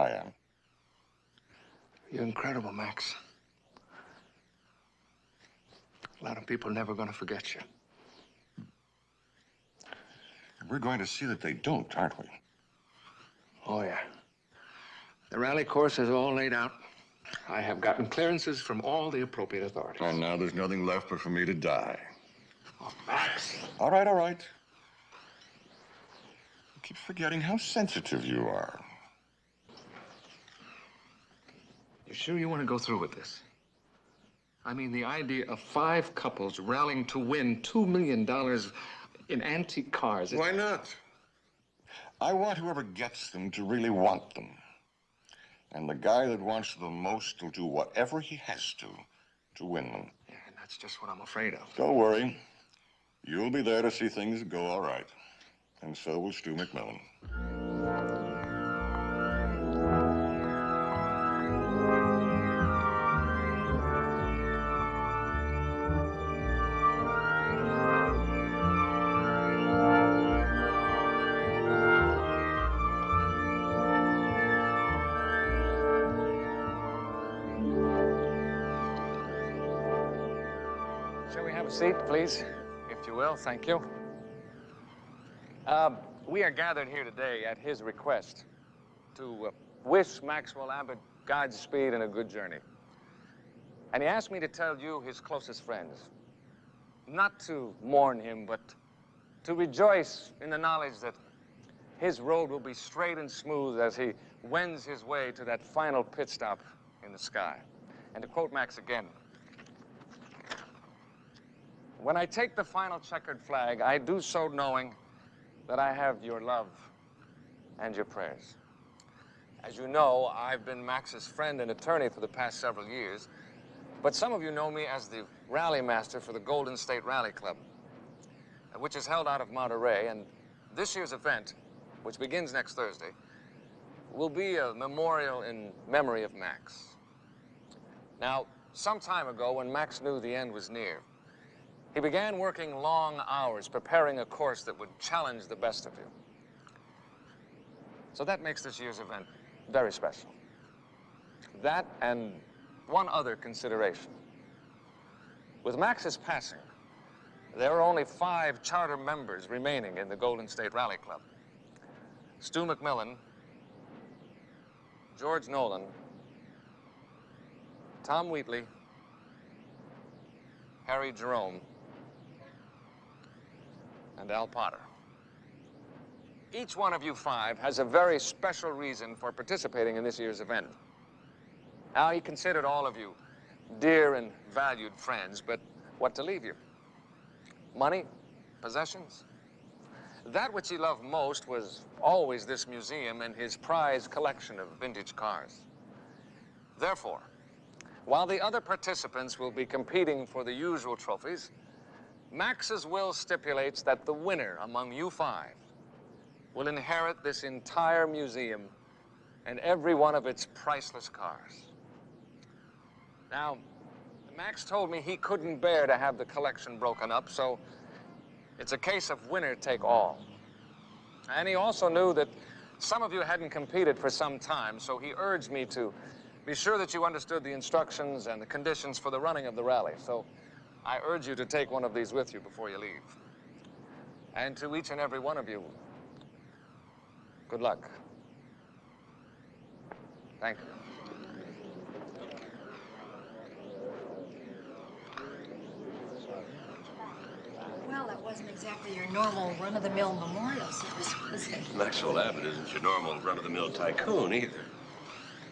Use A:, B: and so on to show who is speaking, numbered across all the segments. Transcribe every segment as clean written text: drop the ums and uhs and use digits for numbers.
A: I am.
B: You're incredible, Max. A lot of people are never going to forget you.
A: We're going to see that they don't, aren't we?
B: Oh, yeah. The rally course is all laid out. I have gotten clearances from all the appropriate authorities.
A: And now there's nothing left but for me to die.
B: Oh, Max.
A: All right, all right. You keep forgetting how sensitive you are.
B: You sure you want to go through with this? I mean, the idea of 5 couples rallying to win $2 million in antique cars.
A: Why not? I want whoever gets them to really want them. And the guy that wants them most will do whatever he has to win them.
B: Yeah, and that's just what I'm afraid of.
A: Don't worry. You'll be there to see things go all right. And so will Stu McMillan.
B: Shall we have a seat, please? If you will, thank you. We are gathered here today at his request to wish Maxwell Abbott Godspeed and a good journey. And he asked me to tell you, his closest friends, not to mourn him, but to rejoice in the knowledge that his road will be straight and smooth as he wends his way to that final pit stop in the sky. And to quote Max again, "When I take the final checkered flag, I do so knowing that I have your love and your prayers." As you know, I've been Max's friend and attorney for the past several years, but some of you know me as the rally master for the Golden State Rally Club, which is held out of Monterey, and this year's event, which begins next Thursday, will be a memorial in memory of Max. Now, some time ago, when Max knew the end was near, he began working long hours preparing a course that would challenge the best of you. So that makes this year's event very special. That and one other consideration. With Max's passing, there are only 5 charter members remaining in the Golden State Rally Club. Stu McMillan, George Nolan, Tom Wheatley, Harry Jerome, and Al Potter. Each one of you 5 has a very special reason for participating in this year's event. Now, he considered all of you dear and valued friends, but what to leave you? Money? Possessions? That which he loved most was always this museum and his prized collection of vintage cars. Therefore, while the other participants will be competing for the usual trophies, Max's will stipulates that the winner among you 5 will inherit this entire museum and every one of its priceless cars. Now, Max told me he couldn't bear to have the collection broken up, so it's a case of winner take all. And he also knew that some of you hadn't competed for some time, so he urged me to be sure that you understood the instructions and the conditions for the running of the rally. So I urge you to take one of these with you before you leave. And to each and every one of you, good luck. Thank you.
C: Well, that wasn't exactly your normal run-of-the-mill memorial service, was it?
D: Maxwell Abbott isn't your normal run-of-the-mill tycoon either.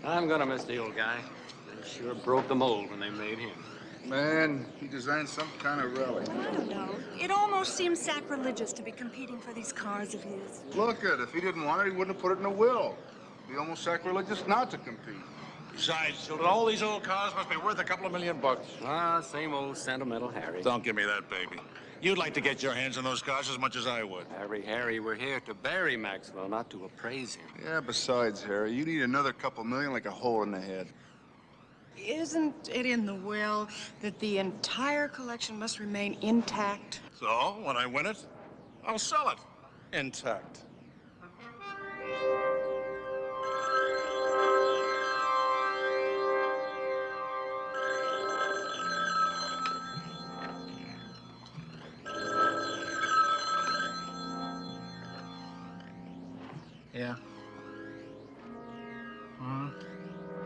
E: I'm gonna miss the old guy. They sure broke the mold when they made him.
F: Man, he designed some kind of rally.
C: I don't know. It almost seems sacrilegious to be competing for these cars of his.
F: Look at it. If he didn't want it, he wouldn't have put it in a will. It'd be almost sacrilegious not to compete.
D: Besides, children, all these old cars must be worth a couple of $1 million.
E: Ah, same old sentimental Harry.
D: Don't give me that, baby. You'd like to get your hands on those cars as much as I would.
E: Harry, we're here to bury Maxwell, not to appraise him.
F: Yeah, besides, Harry, you need another couple million like a hole in the head.
C: Isn't it in the will that the entire collection must remain intact?
D: So, when I win it, I'll sell it intact.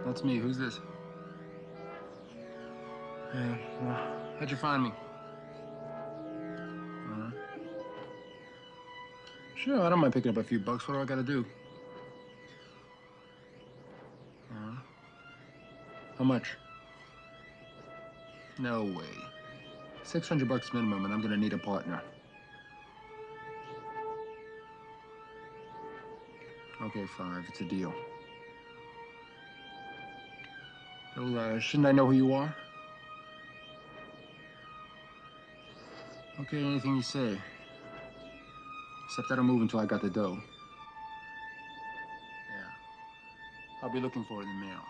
G: That's me. Who's this? Yeah, well, how'd you find me? Sure, I don't mind picking up a few bucks. What do I gotta do? How much? No way. $600 minimum, and I'm gonna need a partner. Okay, 5. It's a deal. Well, shouldn't I know who you are? Okay, anything you say. Except I don't move until I got the dough. Yeah. I'll be looking for it in the mail.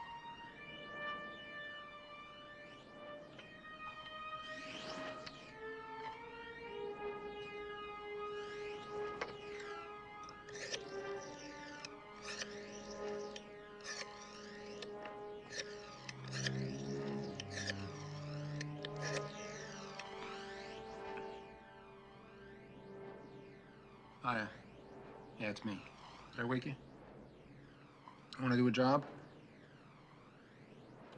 G: Hiya. Yeah, it's me. Did I wake you? Want to do a job?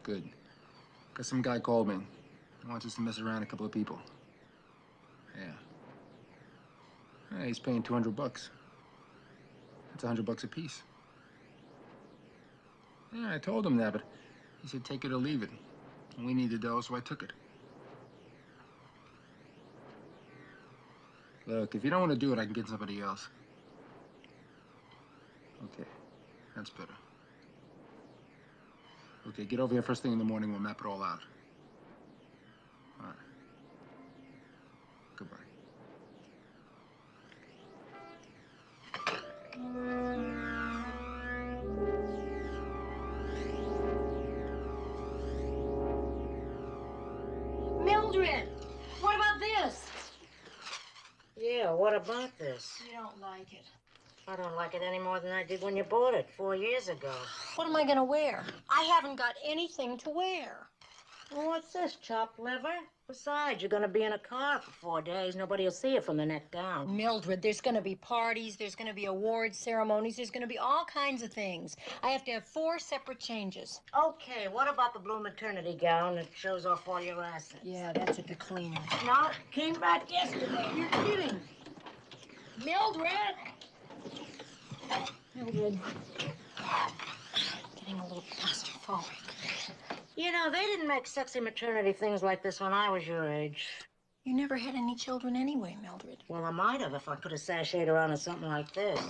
G: Good. Got some guy called me. He wants us to mess around a couple of people. Yeah. Yeah, he's paying $200. That's $100 a piece. Yeah, I told him that, but he said take it or leave it. And we needed dough, so I took it. Look, if you don't want to do it, I can get somebody else. Okay, that's better. Okay, get over here first thing in the morning. We'll map it all out. All right. Goodbye.
H: Mildred, what about this?
I: Yeah, what about this?
H: You don't like it.
I: I don't like it any more than I did when you bought it 4 years ago.
H: What am I gonna wear? I haven't got anything to wear.
I: Well, what's this, chopped liver? Besides, you're gonna be in a car for 4 days. Nobody will see you from the neck down.
H: Mildred, there's gonna be parties, there's gonna be award ceremonies, there's gonna be all kinds of things. I have to have 4 separate changes.
I: Okay, what about the blue maternity gown that shows off all your assets?
H: Yeah, that's at the cleaners.
I: No, it came back yesterday.
H: You're kidding. Mildred! Mildred. Getting a little claustrophobic.
I: You know, they didn't make sexy maternity things like this when I was your age.
H: You never had any children anyway, Mildred.
I: Well, I might have if I could have sashayed around in something like this.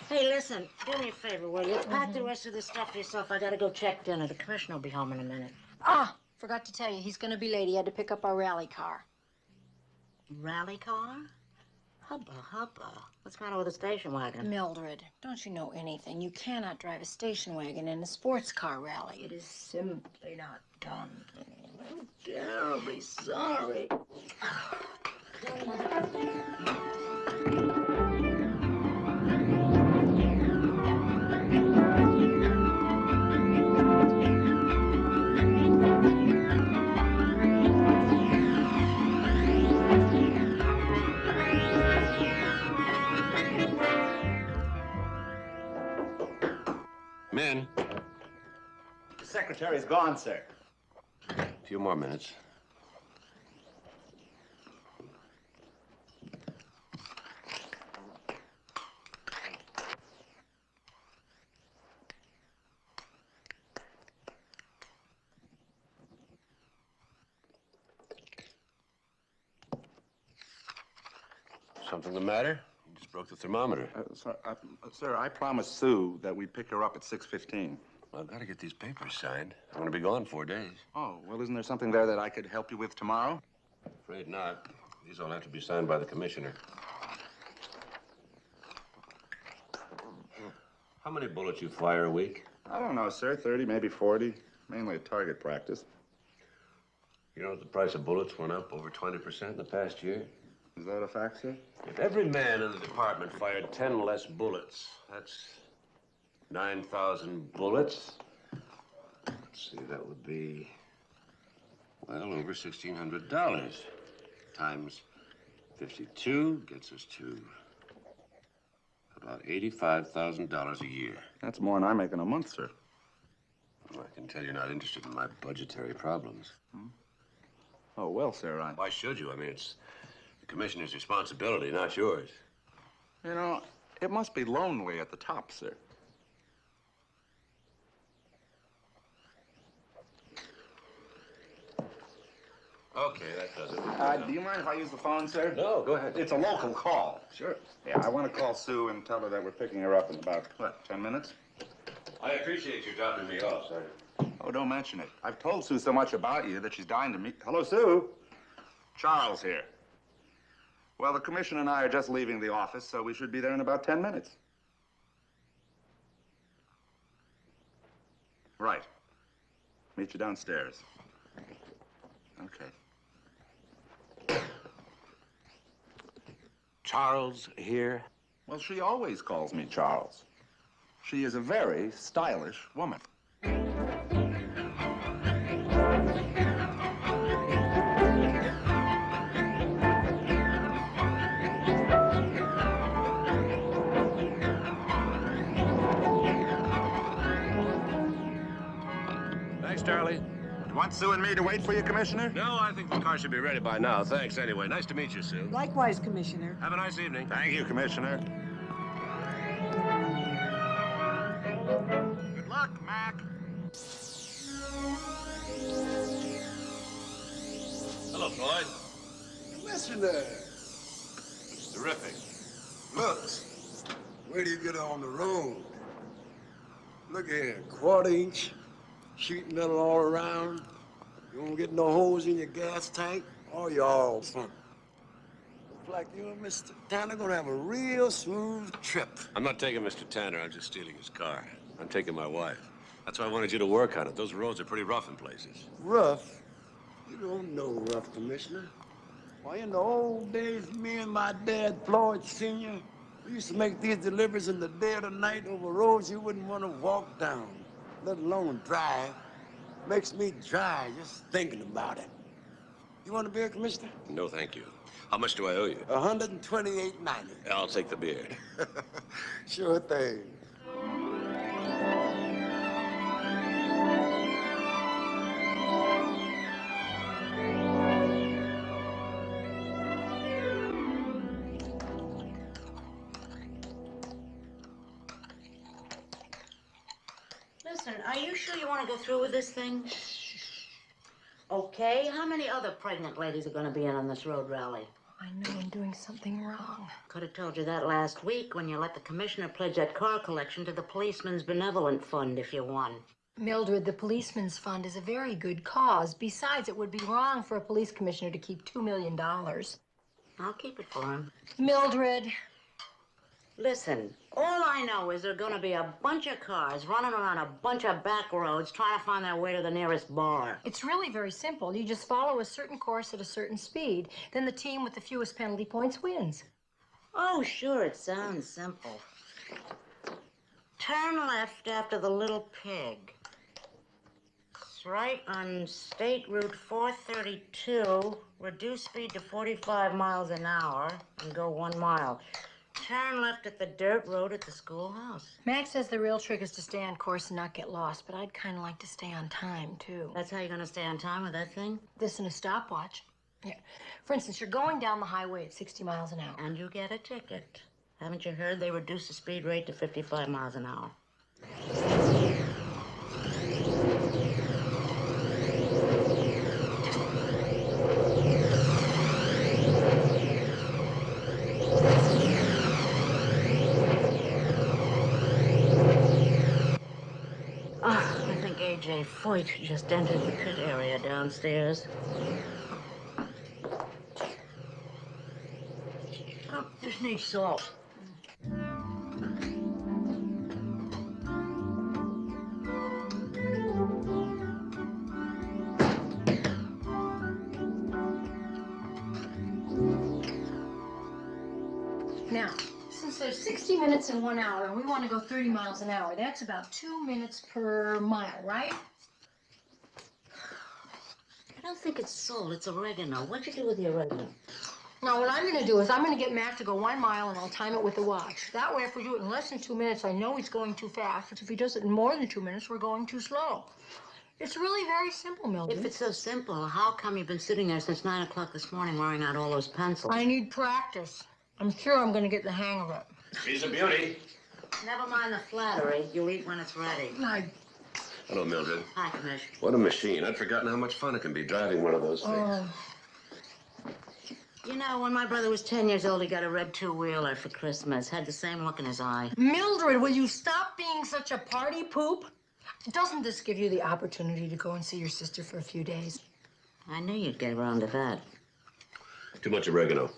I: Hey, listen, do me a favor, will you? Pack the rest of this stuff for yourself. I gotta go check dinner. The commissioner will be home in a minute.
H: Ah, forgot to tell you, he's gonna be late. He had to pick up our rally car.
I: Rally car? Hubba, hubba. What's the matter with a station wagon?
H: Mildred, don't you know anything? You cannot drive a station wagon in a sports car rally. It is simply not done.
I: I'm terribly sorry.
J: Men.
K: The secretary's gone, sir.
J: A few more minutes. Something the matter? You just broke the thermometer.
K: Sir, I promised Sue that we'd pick her up at 6:15.
J: Well, I've got to get these papers signed. I'm going to be gone 4 days.
K: Oh, well, isn't there something there that I could help you with tomorrow?
J: Afraid not. These all have to be signed by the commissioner. How many bullets you fire a week?
K: I don't know, sir. 30, maybe 40. Mainly at target practice.
J: You know that the price of bullets went up over 20% in the past year?
K: Is that a fact, sir?
J: If every man in the department fired 10 less bullets, that's 9,000 bullets. Let's see, that would be, well, over $1,600. Times 52 gets us to about $85,000 a year.
K: That's more than I make in a month, sir.
J: Well, I can tell you're not interested in my budgetary problems.
K: Oh, well, sir,
J: Why should you? I mean, it's the commissioner's responsibility, not yours.
K: You know, it must be lonely at the top, sir.
J: Okay, that does it.
K: Do you mind if I use the phone, sir?
J: No, go ahead.
K: It's a local call. Sure. Yeah, I want to call Sue and tell her that we're picking her up in about, what, 10 minutes?
J: I appreciate you dropping me off, Sergeant.
K: Oh, don't mention it. I've told Sue so much about you that she's dying to meet. Hello, Sue. Charles here. Well, the commissioner and I are just leaving the office, so we should be there in about 10 minutes. Right. Meet you downstairs. Okay.
J: Charles here?
K: Well, she always calls me Charles. She is a very stylish woman.
J: Thanks, Charlie.
K: You want Sue and me to wait for you, Commissioner?
J: No, I think the car should be ready by now. Thanks anyway. Nice to meet you, Sue.
C: Likewise, Commissioner.
J: Have a nice evening.
K: Thank you, Commissioner. Good luck, Mac.
J: Hello, Floyd.
L: Commissioner,
J: It's terrific.
L: looks, where do you get on the road? Look here, quarter-inch, sheet metal all around. You won't get no holes in your gas tank or your oil pump. Looks like you and Mr. Tanner gonna have a real smooth trip.
J: I'm not taking Mr. Tanner. I'm just stealing his car. I'm taking my wife. That's why I wanted you to work on it. Those roads are pretty rough in places.
L: Rough? You don't know rough, Commissioner. Why, in the old days, me and my dad, Floyd Sr., we used to make these deliveries in the dead of night over roads you wouldn't want to walk down, let alone drive. Makes me dry just thinking about it. You want a beer, Commissioner?
J: No, thank you. How much do I owe you?
L: $128.90.
J: I'll take the beer.
L: Sure thing.
I: Listen, are you sure you want to go through with this thing? Okay, how many other pregnant ladies are going to be in on this road rally?
H: I know I'm doing something wrong.
I: Could have told you that last week when you let the commissioner pledge that car collection to the Policeman's Benevolent Fund if you won.
H: Mildred, the Policeman's Fund is a very good cause. Besides, it would be wrong for a police commissioner to keep $2 million.
I: I'll keep it for him.
H: Mildred.
I: Listen, all I know is there are going to be a bunch of cars running around a bunch of back roads trying to find their way to the nearest bar.
H: It's really very simple. You just follow a certain course at a certain speed. Then the team with the fewest penalty points wins.
I: Oh, sure, it sounds simple. Turn left after the little pig. It's right on State Route 432. Reduce speed to 45 miles an hour and go 1 mile. Turn left at the dirt road at the schoolhouse.
H: Max says the real trick is to stay on course and not get lost, but I'd kind of like to stay on time, too.
I: That's how you're going to stay on time with that thing?
H: This and a stopwatch. Yeah. For instance, you're going down the highway at 60 miles an hour.
I: And you get a ticket. Haven't you heard they reduced the speed rate to 55 miles an hour? I think A.J. Foyt just entered the pit area downstairs. Oh, just need salt.
H: Now, since there's 60 minutes in 1 hour, and we want to go 30 miles an hour, that's about 2 minutes per mile, right?
I: I don't think it's salt, it's oregano. What'd you do with the oregano?
H: Now, what I'm going to do is I'm going to get Mac to go 1 mile, and I'll time it with the watch. That way, if we do it in less than 2 minutes, I know he's going too fast. If he does it in more than 2 minutes, we're going too slow. It's really very simple, Mildred.
I: If it's so simple, how come you've been sitting there since 9 o'clock this morning wearing out all those pencils?
H: I need practice. I'm sure I'm going to get the hang of it.
J: She's a beauty.
I: Never mind the flattery. You'll eat when it's ready.
J: Hello, Mildred.
I: Hi, Commish.
J: What a machine. I'd forgotten how much fun it can be driving one of those things.
I: You know, when my brother was 10 years old, he got a red two-wheeler for Christmas. Had the same look in his eye.
H: Mildred, will you stop being such a party poop? Doesn't this give you the opportunity to go and see your sister for a few days?
I: I knew you'd get around to that.
J: Too much oregano.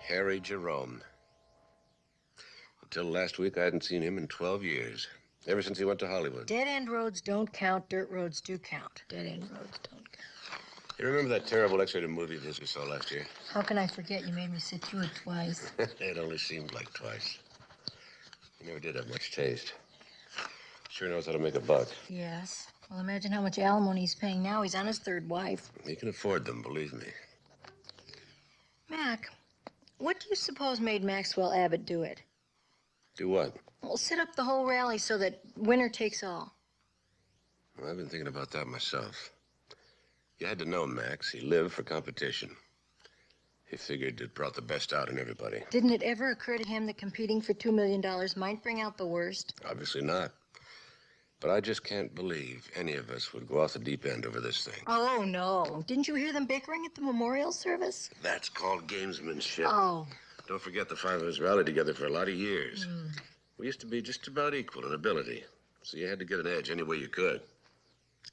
J: Harry Jerome. Until last week, I hadn't seen him in 12 years. Ever since he went to Hollywood.
H: Dead-end roads don't count. Dirt roads do count. Dead-end roads don't count.
J: You remember that terrible X-rated movie of his we saw last year?
H: How can I forget? You made me sit through it twice.
J: It only seemed like twice. He never did have much taste. Sure knows how to make a buck.
H: Yes. Well, imagine how much alimony he's paying now. He's on his third wife.
J: He can afford them, believe me.
H: Mac, what do you suppose made Maxwell Abbott do it?
J: Do what?
H: Well, set up the whole rally so that winner takes all.
J: Well, I've been thinking about that myself. You had to know Max. He lived for competition. He figured it brought the best out in everybody.
H: Didn't it ever occur to him that competing for $2 million might bring out the worst?
J: Obviously not. But I just can't believe any of us would go off the deep end over this thing.
H: Oh, no. Didn't you hear them bickering at the memorial service?
J: That's called gamesmanship.
H: Oh.
J: Don't forget the five of us rallied together for a lot of years. We used to be just about equal in ability, so you had to get an edge any way you could.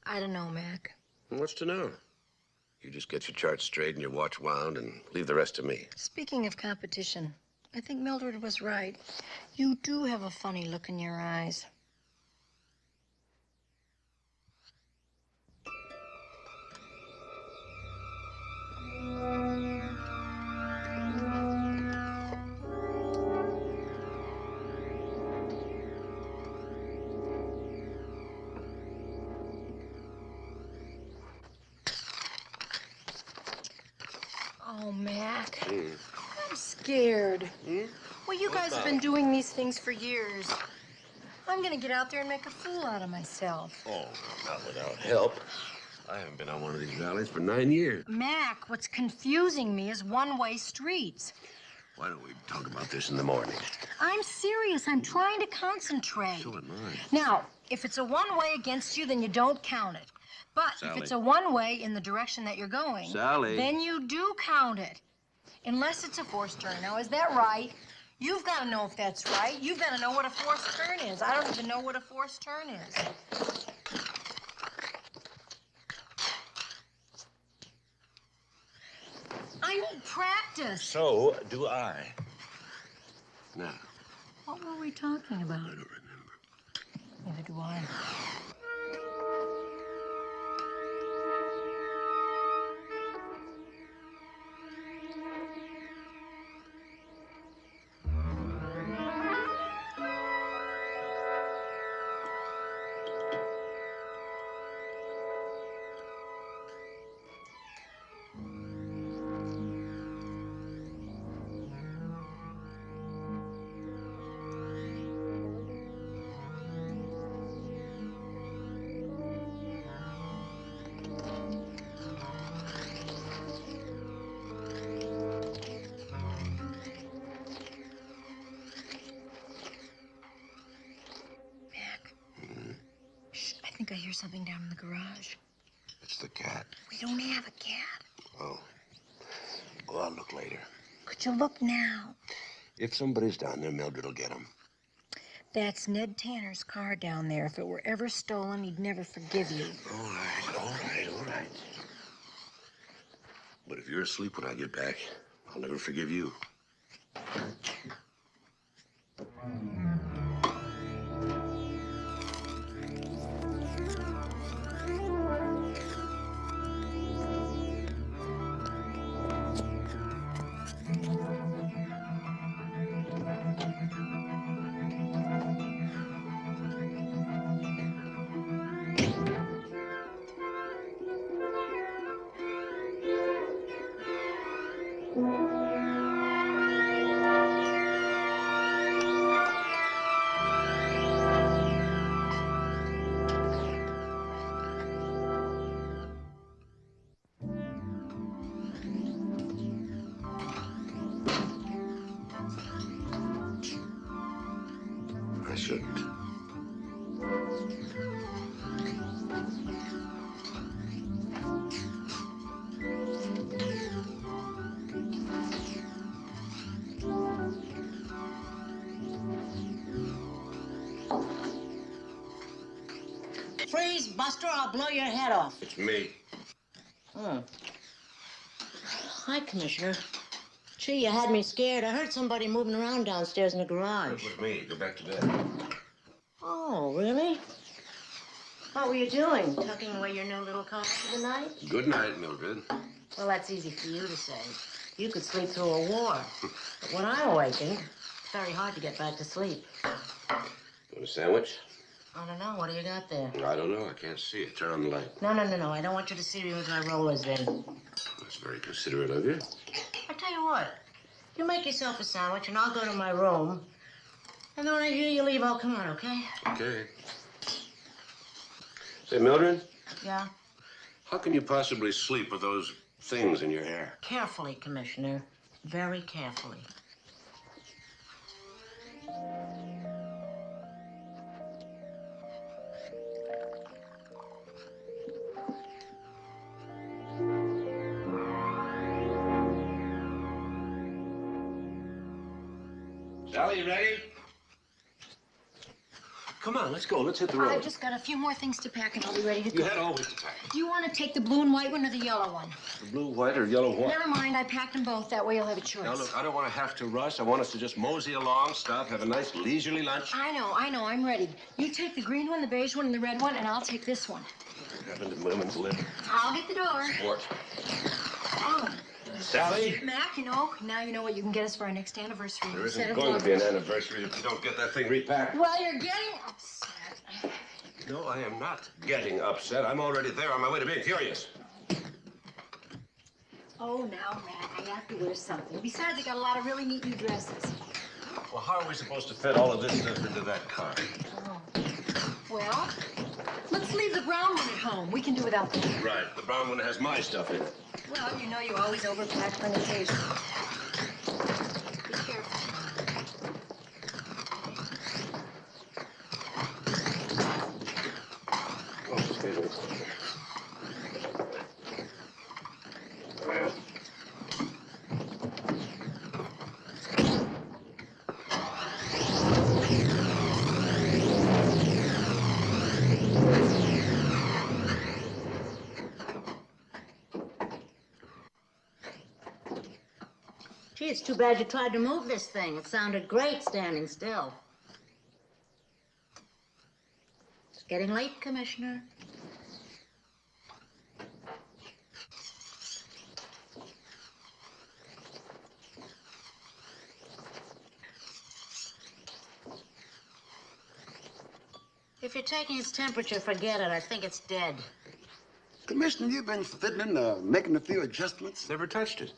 H: I don't know, Mac.
J: What's to know? You just get your charts straight and your watch wound and leave the rest to me.
H: Speaking of competition, I think Mildred was right. You do have a funny look in your eyes. Oh, Mac. I'm scared. Well, you guys have been doing these things for years. I'm gonna get out there and make a fool out of myself.
J: Oh, not without help. I haven't been on one of these rallies for 9 years.
H: Mac, what's confusing me is one-way streets.
J: Why don't we talk about this in the morning?
H: I'm serious. I'm trying to concentrate.
J: So am I.
H: Now, if it's a one-way against you, then you don't count it. But
J: Sally.
H: if it's a one-way in the direction that you're going,
J: Sally.
H: then you do count it. Unless it's a forced turn. Now, is that right? You've got to know if that's right. You've got to know what a forced turn is. I don't even know what a forced turn is. I need practice.
J: So do I. Now.
H: What were we talking about?
J: I don't remember.
H: Neither do I. I think I hear something down in the garage.
J: It's the cat.
H: We don't have a cat.
J: Oh. Well, I'll look later.
H: Could you look now?
J: If somebody's down there, Mildred will get him.
H: That's Ned Tanner's car down there. If it were ever stolen, he'd never forgive you.
J: All right. But if you're asleep when I get back, I'll never forgive you. I shouldn't.
I: Freeze, Buster, I'll blow your head off.
J: It's me.
I: Oh. Hi, Commissioner. Gee, you had me scared. I heard somebody moving around downstairs in the garage.
J: It was me. Go back to bed.
I: Oh, really? What were you doing? Tucking away your new little car for the night?
J: Good night, Mildred.
I: Well, that's easy for you to say. You could sleep through a war. But when I awakened, it's very hard to get back to sleep.
J: Want a sandwich?
I: I don't know. What do you got there?
J: I don't know. I can't see it. Turn on the light.
I: No. I don't want you to see me with my rollers in.
J: That's very considerate of you.
I: I tell you what. You make yourself a sandwich, and I'll go to my room. And then when I hear you leave, I'll come out, okay?
J: Okay. Say, Mildred,
I: Yeah?
J: how can you possibly sleep with those things in your hair?
I: Carefully, Commissioner. Very carefully.
J: Sally, you ready? Come on, let's go. Let's hit the road.
H: I've just got a few more things to pack and I'll be ready to
J: You
H: go.
J: had always to pack.
H: Do you want to take the blue and white one or the yellow one?
J: The blue, white, or yellow what?
H: Never mind, I packed them both. That way you'll have a choice.
J: Now, look, I don't want to have to rush. I want us to just mosey along, stop, have a nice leisurely lunch.
H: I know, I'm ready. You take the green one, the beige one, and the red one, and I'll take this one.
J: Heaven to women's lip.
H: I'll get the door.
J: Sport.
H: Oh.
J: Sally?
H: Mac, now you know what you can get us for our next anniversary.
J: There isn't going to be an anniversary if you don't get that thing repacked.
H: Well, you're getting upset.
J: No, I am not getting upset. I'm already there on my way to being furious.
H: Oh, now, Mac, I have to wear something. Besides, I got a lot of really neat new dresses.
J: Well, how are we supposed to fit all of this stuff into that car?
H: Oh. Well, let's leave the brown one at home. We can do without that.
J: Right. The brown one has my stuff in it.
H: Well, you know you always overpack for an occasion. Be careful.
J: Oh, just get a little closer.
I: Gee, it's too bad you tried to move this thing. It sounded great standing still. It's getting late, Commissioner. If you're taking its temperature, forget it. I think it's dead.
L: Commissioner, you've been fiddling, making a few adjustments.
J: Never touched it.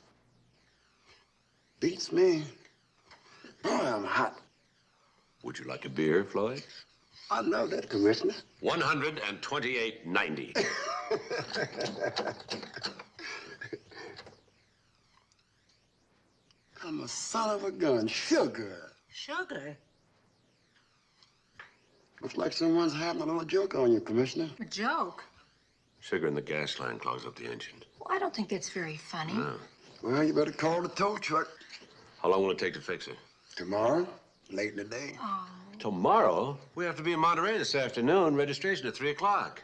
L: Beats me. Boy, I'm hot.
J: Would you like a beer, Floyd?
L: I know that, Commissioner.
J: 128.90.
L: I'm a son of a gun. Sugar.
I: Sugar?
L: Looks like someone's having a little joke on you, Commissioner.
H: A joke?
J: Sugar in the gas line clogs up the engine.
H: Well, I don't think that's very funny.
J: No.
L: Well, you better call the tow truck.
J: How long will it take to fix it?
L: Tomorrow, late in the day.
H: Oh.
J: Tomorrow? We have to be in Monterey this afternoon. Registration at 3 o'clock.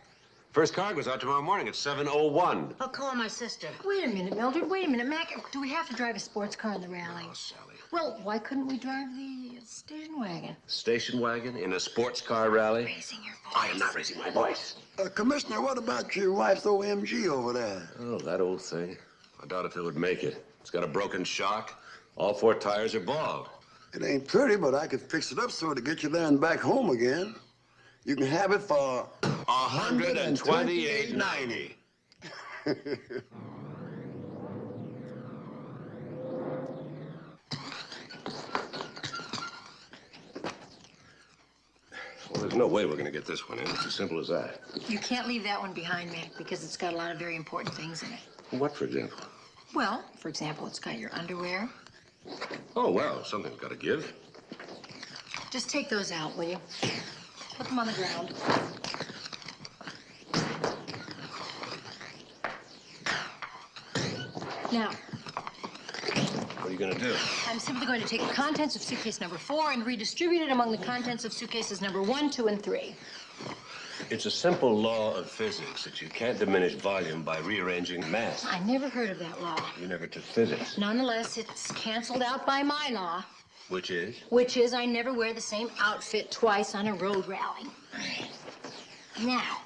J: First car goes out tomorrow morning at 7:01.
I: I'll call my sister.
H: Wait a minute, Mildred. Wait a minute, Mac. Do we have to drive a sports car in the rally?
J: Oh, Sally.
H: Well, why couldn't we drive the station wagon?
J: Station wagon in a sports car rally?
H: Raising your voice.
J: I am not raising my voice.
L: Commissioner, what about your wife's OMG over there?
J: Oh, that old thing. I doubt if it would make it. It's got a broken shock. All 4 tires are bald.
L: It ain't pretty, but I could fix it up so to get you there and back home again. You can have it for
J: 128.90. there's no way we're going to get this one in. It's as simple as that.
H: You can't leave that one behind, Mac, because it's got a lot of very important things in it.
J: What, for example?
H: Well, for example, it's got your underwear.
J: Oh, well, something's got to give.
H: Just take those out, will you? Put them on the ground. Now,
J: What are you going to do?
H: I'm simply going to take the contents of suitcase number 4 and redistribute it among the contents of suitcases number 1, 2, and 3.
J: It's a simple law of physics that you can't diminish volume by rearranging mass.
H: I never heard of that law.
J: You never took physics.
H: Nonetheless, it's canceled out by my law,
J: Which is?
H: which is I never wear the same outfit twice on a road rally. Now,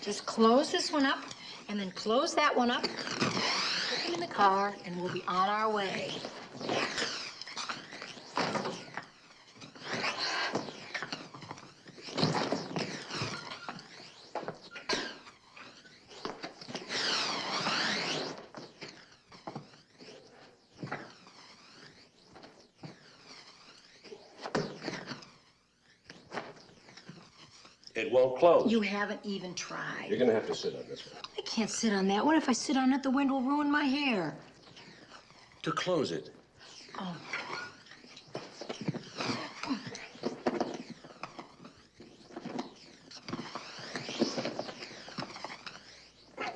H: just close this one up, and then close that one up, put them in the car, and we'll be on our way.
J: It won't close.
H: You haven't even tried.
J: You're going to have to sit on this one.
H: I can't sit on that. What if I sit on it? The wind will ruin my hair.
J: To close it.
H: Oh.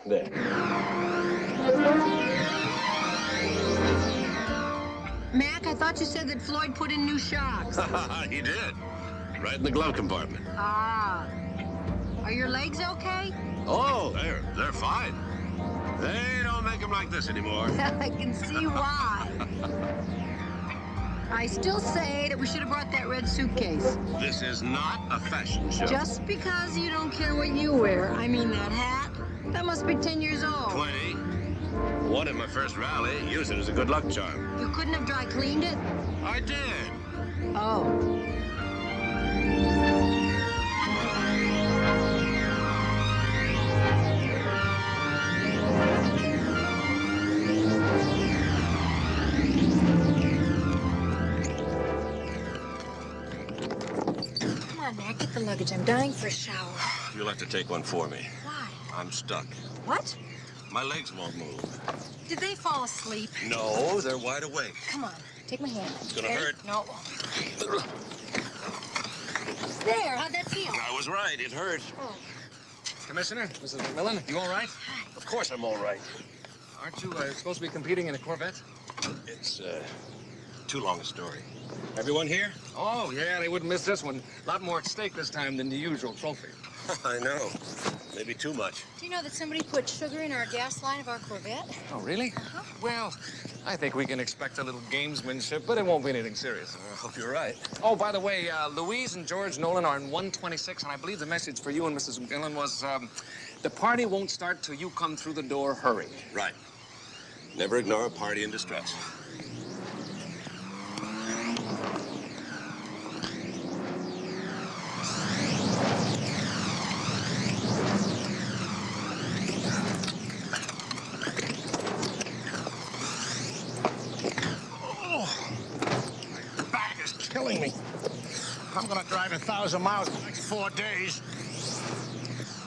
J: There.
H: Mac, I thought you said that Floyd put in new shocks.
J: He did. Right in the glove compartment.
H: Ah. Are your legs okay?
J: Oh, they're fine. They don't make them like this anymore.
H: I can see why. I still say that we should have brought that red suitcase.
J: This is not a fashion show.
H: Just because you don't care what you wear. I mean, that hat, that must be 10 years old.
J: 20. Won at my first rally. Use it as a good luck charm.
H: You couldn't have dry cleaned it?
J: I did.
H: Oh. Come on, Mac, get the luggage. I'm dying for a shower.
J: You'll have to take one for me.
H: Why?
J: I'm stuck.
H: What?
J: My legs won't move.
H: Did they fall asleep?
J: No, they're wide awake.
H: Come on, take my hand.
J: It's gonna
H: Okay?
J: hurt.
H: No, it won't. There, how'd that feel?
J: I was right. It hurt.
H: Oh.
B: Commissioner, Mrs. McMillan, you all right?
J: Of course I'm all right.
B: Aren't you supposed to be competing in a Corvette?
J: It's too long a story. Everyone here?
B: Oh, yeah, they wouldn't miss this one. A lot more at stake this time than the usual trophy.
J: I know. Maybe too much.
H: Do you know that somebody put sugar in our gas line of our Corvette?
B: Oh, really? Well, I think we can expect a little gamesmanship, but it won't be anything serious.
J: I hope you're right.
B: Oh, by the way, Louise and George Nolan are in 126, and I believe the message for you and Mrs. McMillan was, the party won't start till you come through the door. Hurry.
J: Right. Never ignore a party in distress.
D: Killing me. I'm gonna drive 1,000 miles in the next 4 days.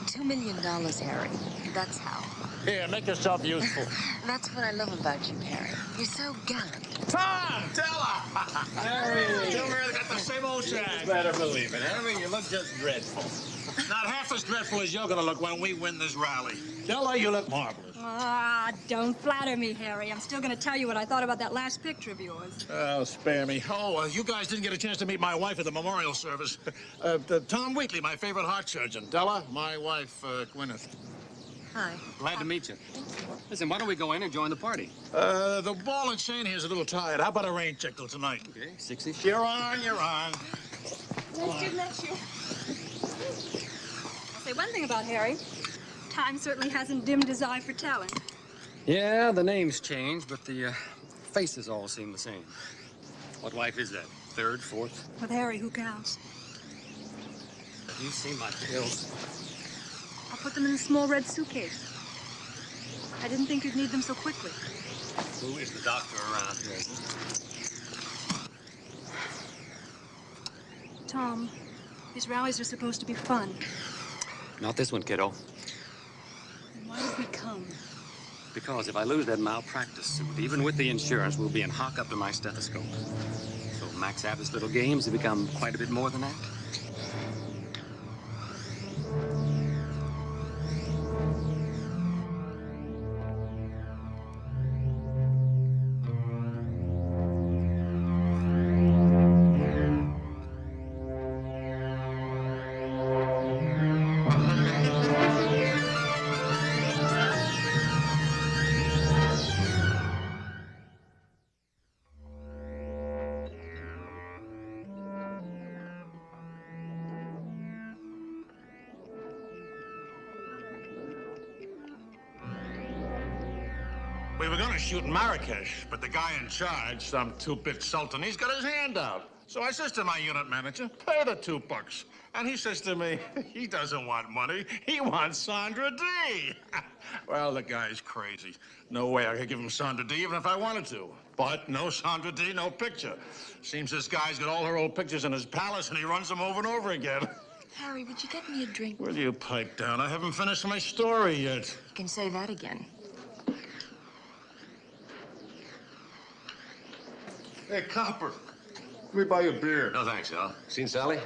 M: $2 million, Harry. That's how.
D: Here, make yourself useful.
M: That's what I love about you, Harry. You're so gallant.
D: Tom! Della!
L: Harry!
D: Two men got the same old shag.
L: You better believe it, Harry. You look just dreadful.
D: Not half as dreadful as you're gonna look when we win this rally. Della, you look marvelous.
N: Ah, don't flatter me, Harry. I'm still going to tell you what I thought about that last picture of yours.
D: Oh, spare me. Oh, you guys didn't get a chance to meet my wife at the memorial service. Tom Wheatley, my favorite heart surgeon. Della, my wife, Gwyneth.
N: Hi.
E: Glad to meet you. Listen, why don't we go in and join the party?
D: The ball and chain here's a little tired. How about a rain check till tonight?
E: Okay, 60.
D: You're on, you're on.
N: Nice to meet you. I'll say one thing about Harry. Time certainly hasn't dimmed his eye for talent.
E: Yeah, the names changed, but the faces all seem the same. What wife is that? Third, fourth?
N: With Harry, who counts?
E: Have you seen my pills?
N: I'll put them in a small red suitcase. I didn't think you'd need them so quickly.
E: Who is the doctor around here?
N: Tom, These rallies are supposed to be fun.
E: Not this one, kiddo.
N: Then why did we come?
E: Because if I lose that malpractice suit, even with the insurance, we'll be in hock up to my stethoscope. So Max Abbott's little games have become quite a bit more than that.
D: We were gonna shoot in Marrakesh, but the guy in charge, some two-bit sultan, he's got his hand out. So I says to my unit manager, pay the $2. And he says to me, he doesn't want money, he wants Sandra D. Well, the guy's crazy. No way I could give him Sandra D even if I wanted to. But no Sandra D, no picture. Seems this guy's got all her old pictures in his palace and he runs them over and over again.
M: Harry, would you get me a drink?
D: Will you pipe down? I haven't finished my story yet.
M: You can say that again.
K: Hey, Copper, let me buy you a beer.
J: No, thanks, Al. Seen Sally?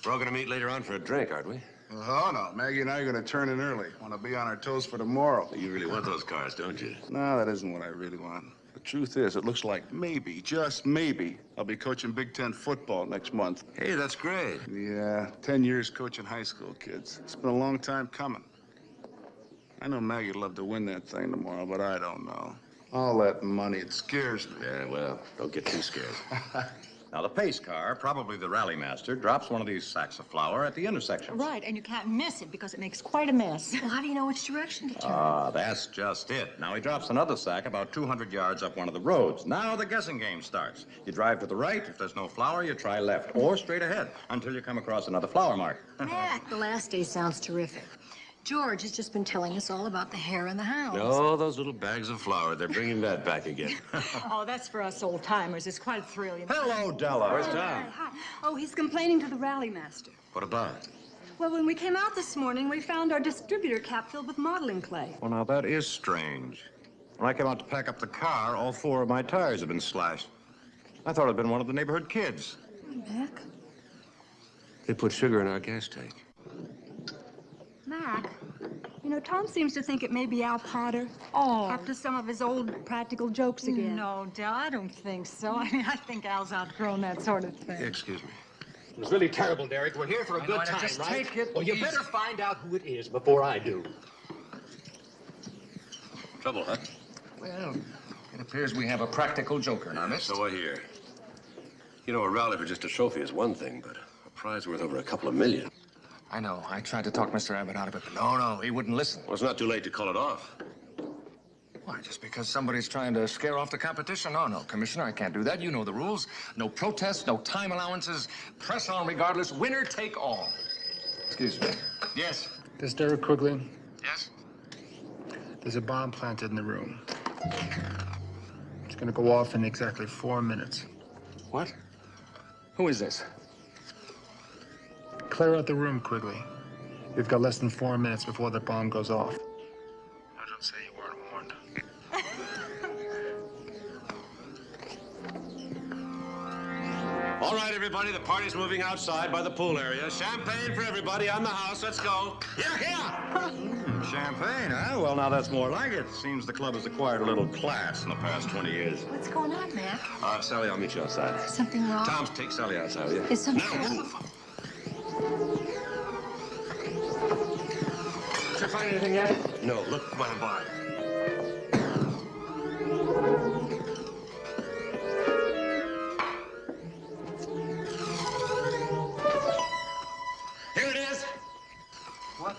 J: We're all gonna meet later on for a drink, aren't we?
K: Oh, no. Maggie and I are going to turn in early. Want to be on our toes for tomorrow.
J: You really want those cars, don't you?
K: No, that isn't what I really want. The truth is, it looks like maybe, just maybe, I'll be coaching Big Ten football next month.
J: Hey, that's great.
K: Yeah, 10 years coaching high school kids. It's been a long time coming. I know Maggie'd love to win that thing tomorrow, but I don't know. All that money, it scares me.
J: Yeah, well, don't get too scared.
O: Now, the pace car, probably the rally master, drops one of these sacks of flour at the intersection.
H: Right, and you can't miss it because it makes quite a mess.
M: Well, how do you know which direction to turn?
O: Ah, that's just it. Now, he drops another sack about 200 yards up one of the roads. Now the guessing game starts. You drive to the right. If there's no flour, you try left or straight ahead until you come across another flour mark.
H: Mac, the last day sounds terrific. George has just been telling us all about the hare and the hounds.
J: Oh, those little bags of flour. They're bringing that back again.
N: Oh, that's for us old-timers. It's quite a thrill, you know.
O: Hello, Della.
J: Where's Tom?
N: Hi. Oh, he's complaining to the rally master.
J: What about?
N: Well, when we came out this morning, we found our distributor cap filled with modeling clay.
O: Well, now, that is strange. When I came out to pack up the car, all 4 of my tires had been slashed. I thought it'd been one of the neighborhood kids.
N: Mac?
J: They put sugar in our gas tank.
N: Mac, you know, Tom seems to think it may be Al Potter.
H: Oh.
N: Up to some of his old practical jokes again.
H: No, Del, I don't think so. I mean, I think Al's outgrown that sort of thing.
J: Excuse me.
P: It was really terrible, Derek. We're here for a good time,
E: just
P: right?
E: take it
P: Well, you
E: easy.
P: better find out who it is before I do.
J: Trouble, huh?
E: Well, it appears we have a practical joker in our midst.
J: So I hear. You know, a rally for just a trophy is one thing, but a prize worth over a couple of million.
B: I know. I tried to talk Mr. Abbott out of it, but no, he wouldn't listen.
J: Well, it's not too late to call it off.
B: Why, just because somebody's trying to scare off the competition? No, Commissioner, I can't do that. You know the rules. No protests, no time allowances. Press on regardless. Winner take all.
G: Excuse me.
B: Yes.
G: This Derek Quigley.
B: Yes?
G: There's a bomb planted in the room. It's gonna go off in exactly 4 minutes.
B: What? Who is this?
G: Clear out the room, Quigley. You've got less than 4 minutes before the bomb goes off. Now, don't say you weren't warned.
J: All right, everybody, the party's moving outside by the pool area. Champagne for everybody on the house. Let's go. Yeah.
O: Champagne, huh? Well, now that's more like it. Seems the club has acquired a little class in the past 20 years.
H: What's going on, Mac?
J: Sally, I'll meet you outside.
H: Something wrong?
J: Tom, take Sally outside, will you?
H: Is something
J: Now,
H: wrong?
J: move.
B: Did you find anything yet?
J: No, look by the bar.
B: Here it is. What?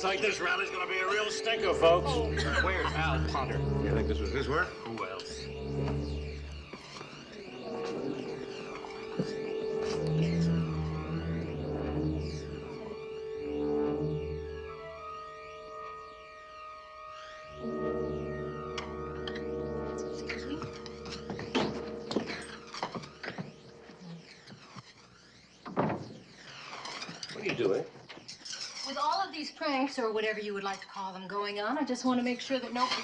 D: Looks like this rally's gonna be a real stinker, folks.
P: Where's Al Potter?
J: You think this was his work?
P: Who else?
J: What are you doing?
H: With all of these pranks, or whatever you would like to call them, going on, I just want to make sure that nobody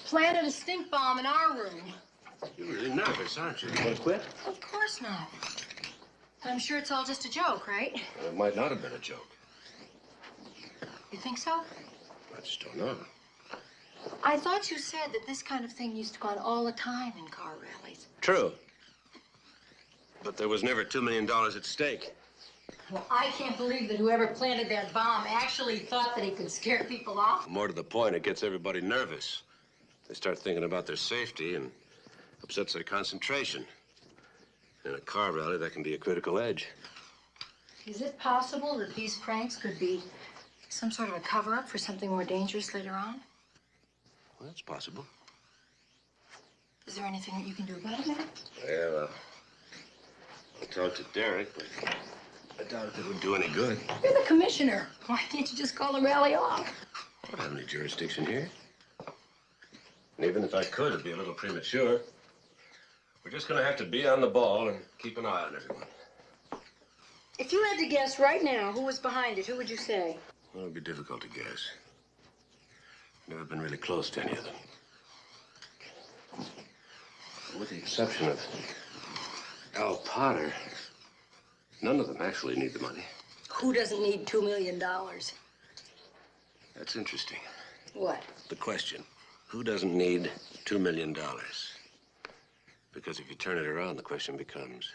H: planted a stink bomb in our room.
J: You're really nervous, aren't you? You want to quit?
H: Of course not. I'm sure it's all just a joke, right?
J: Well, it might not have been a joke.
H: You think so?
J: I just don't know.
H: I thought you said that this kind of thing used to go on all the time in car rallies.
J: True. But there was never $2 million at stake.
H: Well, I can't believe that whoever planted that bomb actually thought that he could scare people off.
J: More to the point, it gets everybody nervous. They start thinking about their safety and upsets their concentration. In a car rally, that can be a critical edge.
H: Is it possible that these pranks could be some sort of a cover-up for something more dangerous later on?
J: Well, that's possible.
H: Is there anything that you can do about it, Matt?
J: Yeah, well, I'll talk to Derek, but I doubt if it would do any good.
H: You're the commissioner. Why can't you just call the rally off?
J: I don't have any jurisdiction here. And even if I could, it'd be a little premature. We're just gonna have to be on the ball and keep an eye on everyone.
H: If you had to guess right now who was behind it, who would you say?
J: Well, it'd be difficult to guess. Never been really close to any of them. With the exception of Al Potter, none of them actually need the money.
H: Who doesn't need $2 million?
J: That's interesting.
H: What?
J: The question, who doesn't need $2 million? Because if you turn it around, the question becomes,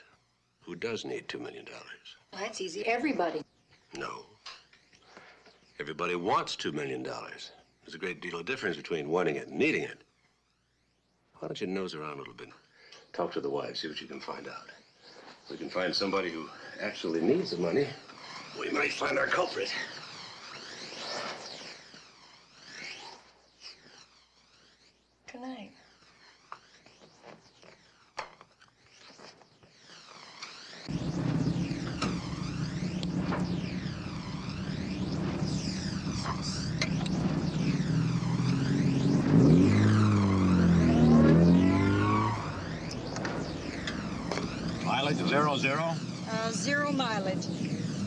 J: who does need $2 million?
H: Well, that's easy. Everybody.
J: No. Everybody wants $2 million. There's a great deal of difference between wanting it and needing it. Why don't you nose around a little bit? Talk to the wife, see what you can find out. If we can find somebody who actually needs the money, we might find our culprit.
H: Good night.
D: Mileage 00?
Q: 0 mileage.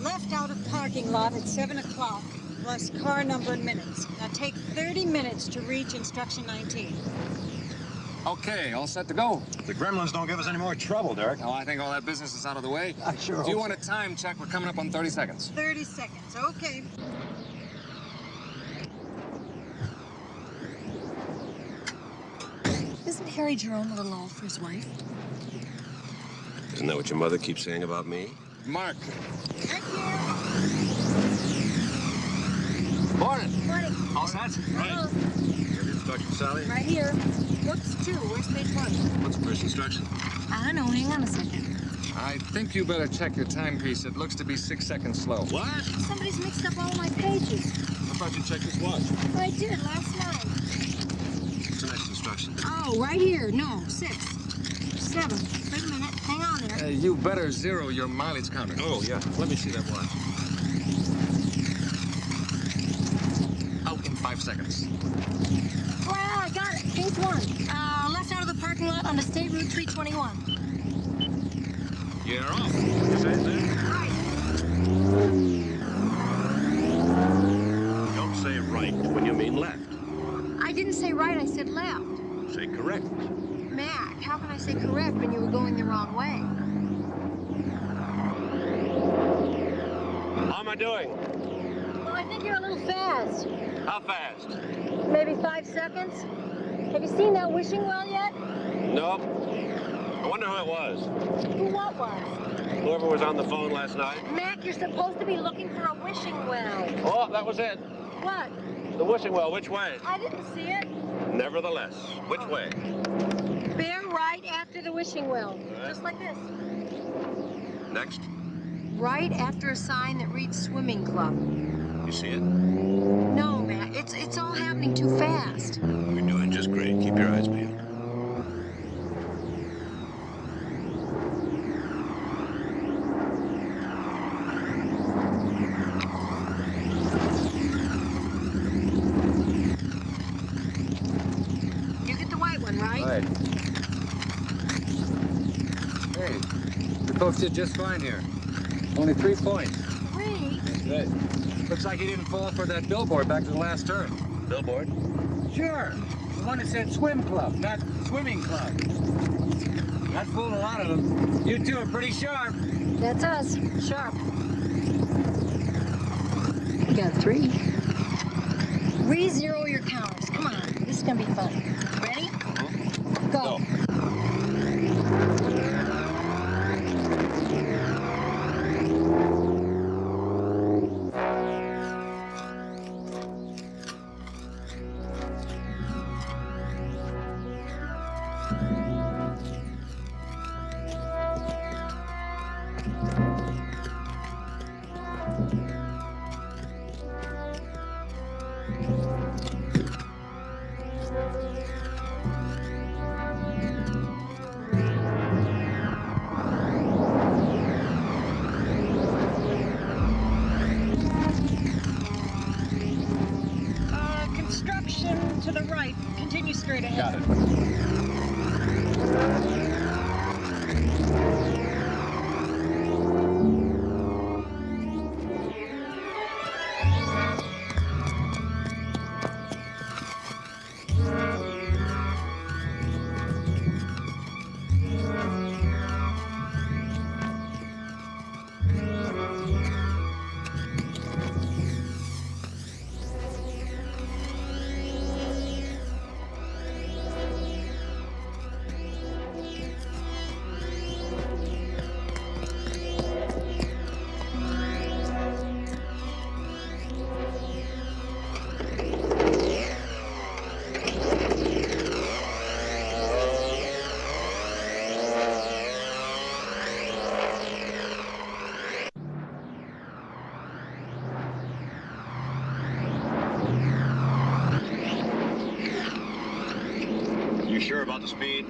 Q: Left out of parking lot at 7 o'clock, plus car number and minutes. Now take 30 minutes to reach instruction 19.
B: Okay, all set to go.
O: The gremlins don't give us any more trouble, Derek.
B: Oh, I think all that business is out of the way.
O: I sure
B: If you
O: hope
B: want a time check, we're coming up on 30 seconds.
Q: 30 seconds, okay.
N: Isn't Harry Jerome a little old for his wife?
J: Isn't that what your mother keeps saying about me?
B: Mark.
Q: Right here.
B: Morning.
Q: Morning.
B: All set?
J: Right. Have instruction, Sally?
Q: Right here. Whoops, 2. Where's page 1?
J: What's the first instruction?
Q: I don't know. Hang on a second.
B: I think you better check your timepiece. It looks to be 6 seconds slow.
J: What?
Q: Somebody's mixed up all my pages.
D: I thought you checked his watch.
Q: I did last night.
J: What's the next instruction?
Q: Oh, right here. No, 6. 7. Wait a minute. Hang on there.
B: You better zero your mileage counter.
J: Oh, yeah. Let me see that watch.
B: Out in 5 seconds.
Q: Well, I got it. Page 1. Left out of the parking lot onto State Route 321.
D: You're off. What you say, sir?
Q: Right.
J: Don't say right when you mean left.
H: I didn't say right, I said left.
J: Say correct.
H: Mac, how can I say correct when you were going the wrong way?
J: How am I doing?
H: Well, I think you're a little fast.
J: How fast?
H: Maybe 5 seconds. Have you seen that wishing well yet?
J: Nope. I wonder who it was.
H: Who what was?
J: Whoever was on the phone last night.
H: Mac, you're supposed to be looking for a wishing well.
J: Oh, that was it.
H: What?
J: The wishing well. Which way?
H: I didn't see it.
J: Nevertheless. Which way?
H: Bear right after the wishing well. Just like this.
J: Next.
H: right after a sign that reads swimming club.
J: You see it?
H: No, Matt, it's all happening too fast.
J: You're doing just great. Keep your eyes peeled.
H: You get the white one, right?
B: Right. Hey, the folks did just fine here. Only 3 points.
H: 3?
B: Good. Looks like he didn't fall for that billboard back to the last turn.
J: Billboard?
B: Sure. The one that said swim club, not swimming club. That fooled a lot of them. You two are pretty sharp.
H: That's us. Sharp. We got 3. Re-zero your counters. Come on. This is gonna be fun. Ready? Go.
Q: Construction to the right. Continue straight ahead.
B: Got it.
O: You sure about the speed?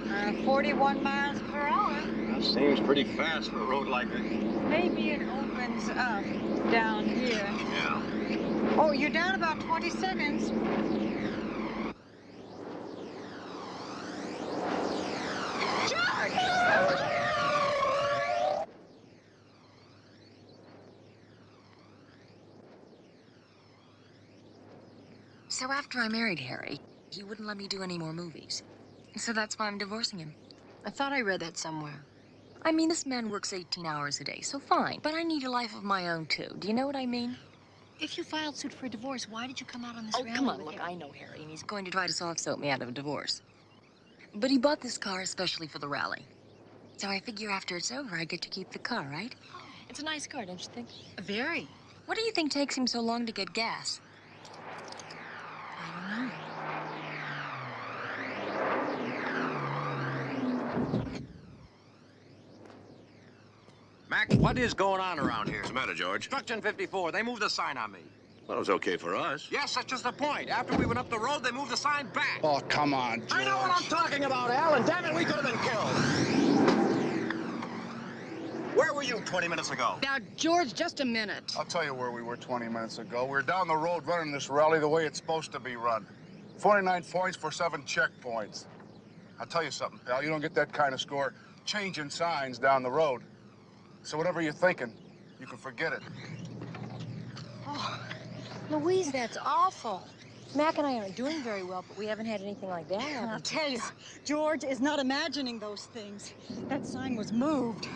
Q: 41 miles per hour.
O: That seems pretty fast for a road like this.
Q: Maybe it opens up down here.
O: Yeah.
Q: Oh, you're down about 20 seconds.
M: So after I married Harry, he wouldn't let me do any more movies. So that's why I'm divorcing him.
H: I thought I read that somewhere.
M: I mean, this man works 18 hours a day, so fine. But I need a life of my own, too. Do you know what I mean?
H: If you filed suit for a divorce, why did you come out on this
M: Oh,
H: rally
M: come on,
H: with
M: look,
H: him?
M: I know Harry, and he's going to try to soft-soap me out of a divorce. But he bought this car especially for the rally. So I figure after it's over, I get to keep the car, right? It's a nice car, don't you think?
H: Very.
M: What do you think takes him so long to get gas?
H: I don't know.
O: Mac, what is going on around here?
J: What's the matter, George?
O: Construction 54, they moved the sign on me.
J: Well, it was okay for us.
O: Yes, that's just the point. After we went up the road, they moved the sign back.
L: Oh, come on, George.
O: I know what I'm talking about, Al, and damn it, we could have been killed. Where were you 20 minutes ago?
C: Now, George, just a minute.
F: I'll tell you where we were 20 minutes ago. We were down the road running this rally the way it's supposed to be run. 49 points for 7 checkpoints. I'll tell you something, pal. You don't get that kind of score changing signs down the road. So whatever you're thinking, you can forget it.
H: Oh, Louise, that's awful. Mac and I aren't doing very well, but we haven't had anything like that happen.
Q: I'll tell you, George is not imagining those things. That sign was moved.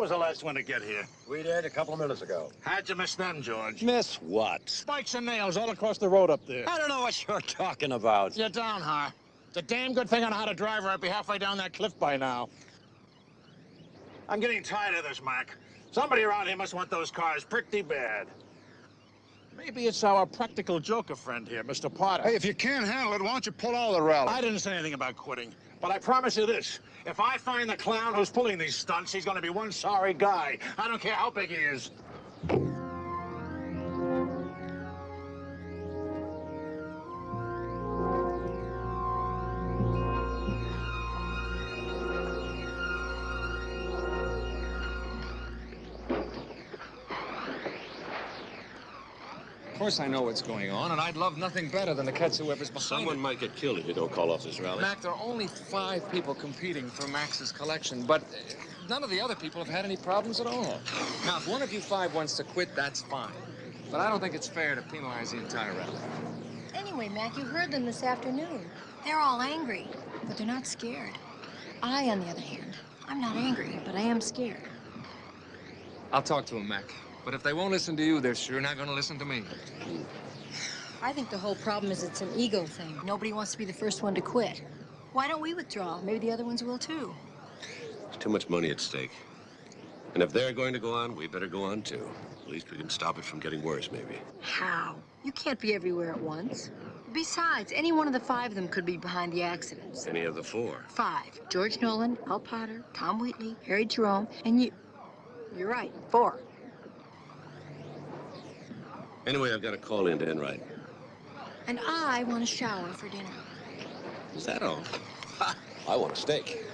D: was the last one to get here?
O: We did a couple of minutes ago.
D: How'd you miss them, George?
O: Miss what?
D: Spikes and nails all across the road up there.
O: I don't know what you're talking about.
D: You're down, huh? It's a damn good thing I know how to drive, or I'd be halfway down that cliff by now. I'm getting tired of this, Mac. Somebody around here must want those cars pretty bad. Maybe it's our practical joker friend here, Mr. Potter.
F: Hey, if you can't handle it, why don't you pull out of the rally?
D: I didn't say anything about quitting, but I promise you this. If I find the clown who's pulling these stunts, he's gonna be one sorry guy. I don't care how big he is.
B: Of course I know what's going on, and I'd love nothing better than to catch whoever's behind
J: Someone
B: it.
J: might get killed if you don't call off this rally.
B: Mac, there are only 5 people competing for Max's collection, but none of the other people have had any problems at all. Now, if one of you 5 wants to quit, that's fine. But I don't think it's fair to penalize the entire rally.
H: Anyway, Mac, you heard them this afternoon. They're all angry, but they're not scared. I, on the other hand, I'm not angry, but I am scared.
B: I'll talk to them, Mac. But if they won't listen to you, they're sure not going to listen to me.
H: I think the whole problem is it's an ego thing. Nobody wants to be the first one to quit. Why don't we withdraw? Maybe the other ones will, too.
J: There's too much money at stake. And if they're going to go on, we better go on, too. At least we can stop it from getting worse, maybe.
H: How? You can't be everywhere at once. Besides, any one of the 5 of them could be behind the accidents.
J: Any of the 4.
H: 5. George Nolan, Al Potter, Tom Wheatley, Harry Jerome, and you. You're right, 4.
J: Anyway, I've got a call in to Enright.
H: And I want a shower for dinner.
J: Is that all? Ha! I want a steak.